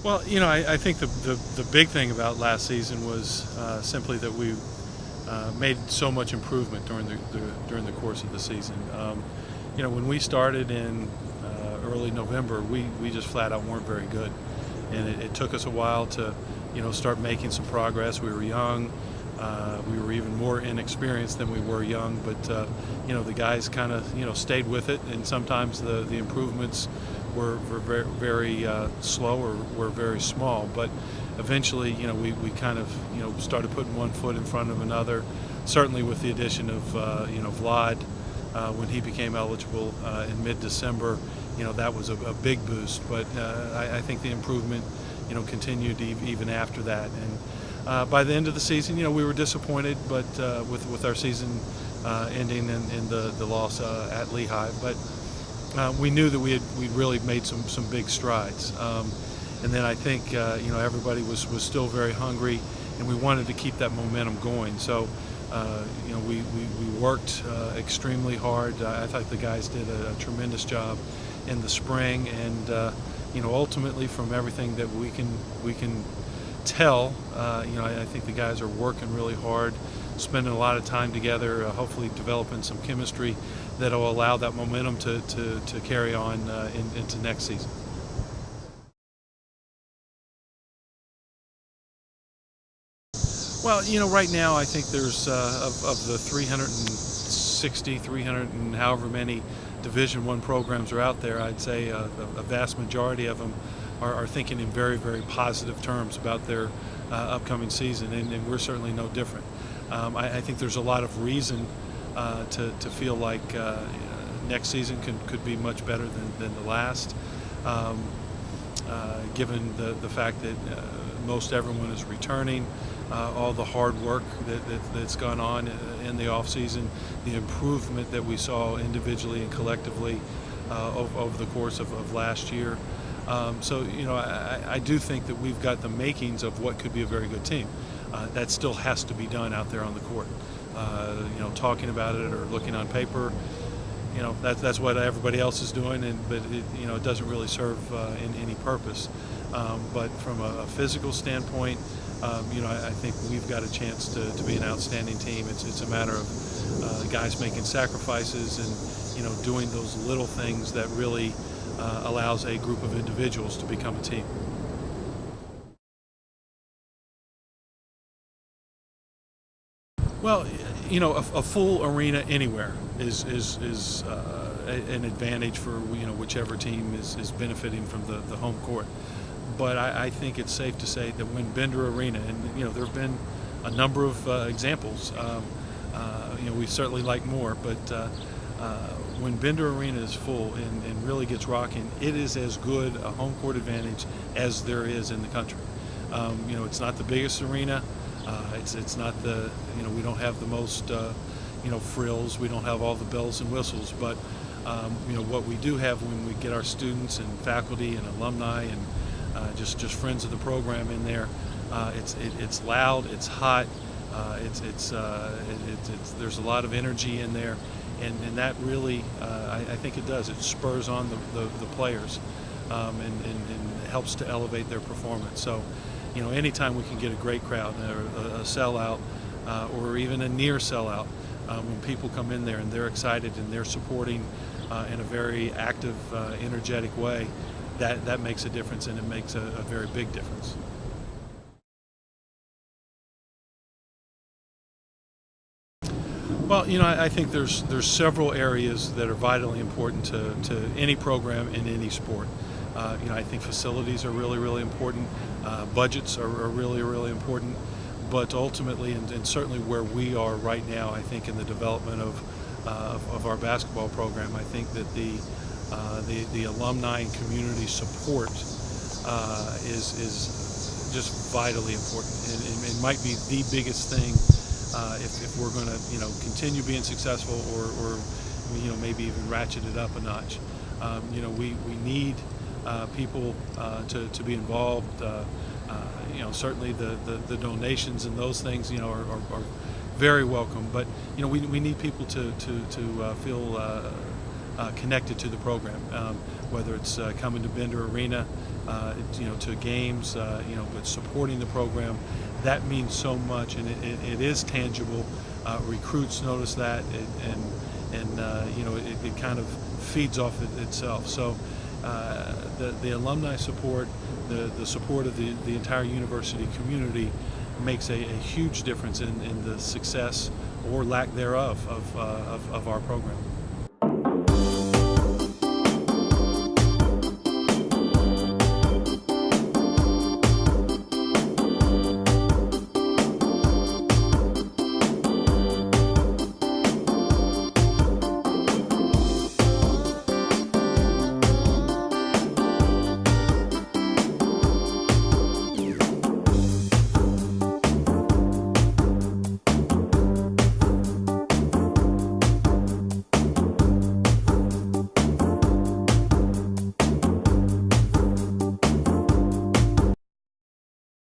Well, I think the big thing about last season was simply that we made so much improvement during the course of the season. When we started in early November, we just flat out weren't very good, and it took us a while to start making some progress. We were young. We were even more inexperienced than we were young, but the guys kind of stayed with it, and sometimes the improvements were very, very slow or were very small. But eventually, we kind of started putting one foot in front of another. Certainly, with the addition of Vlad when he became eligible in mid-December, that was a big boost. But I think the improvement continued even after that. And by the end of the season, we were disappointed, but with our season ending in the loss at Lehigh. But we knew that we'd really made some big strides. And then I think everybody was still very hungry, and we wanted to keep that momentum going. So we worked extremely hard. I thought the guys did a tremendous job in the spring, and ultimately from everything that we can tell, I think the guys are working really hard, spending a lot of time together, hopefully developing some chemistry that'll allow that momentum to carry on into next season. Well, right now I think there's of the 360, 300 and however many Division I programs are out there, I'd say a vast majority of them are thinking in very, very positive terms about their upcoming season, and we're certainly no different. I think there's a lot of reason to feel like next season could be much better than the last, given the fact that most everyone is returning, all the hard work that's gone on in the off season, the improvement that we saw individually and collectively over the course of last year. So I do think that we've got the makings of what could be a very good team. That still has to be done out there on the court. Talking about it or looking on paper, that's what everybody else is doing, but it doesn't really serve in any purpose. But from a physical standpoint, I think we've got a chance to be an outstanding team. It's a matter of guys making sacrifices and doing those little things that really allows a group of individuals to become a team. Well, a full arena anywhere is an advantage for whichever team is benefiting from the home court. But I think it's safe to say that when Bender Arena, and there have been a number of examples, we certainly like more, but when Bender Arena is full and really gets rocking, it is as good a home court advantage as there is in the country. It's not the biggest arena. It's not we don't have the most frills. We don't have all the bells and whistles. But what we do have when we get our students and faculty and alumni and just friends of the program in there, it's loud. It's hot. There's a lot of energy in there, and that really I think it does. It spurs on the players and helps to elevate their performance. So. Anytime we can get a great crowd, a sellout, or even a near sellout, when people come in there and they're excited and they're supporting in a very active, energetic way, that makes a difference, and it makes a very big difference. Well, I think there's several areas that are vitally important to any program in any sport. I think facilities are really, really important. Budgets are really, really important. But ultimately, and certainly where we are right now, I think in the development of our basketball program, I think that the alumni and community support is just vitally important. And it might be the biggest thing if we're going to continue being successful, or maybe even ratchet it up a notch. We need people to be involved. Certainly the donations and those things are very welcome. But we need people to feel connected to the program, whether it's coming to Bender Arena, to games, but supporting the program. That means so much, and it is tangible. Recruits notice that, it kind of feeds off itself. So the alumni support, the support of the entire university community makes a huge difference in the success or lack thereof of our program.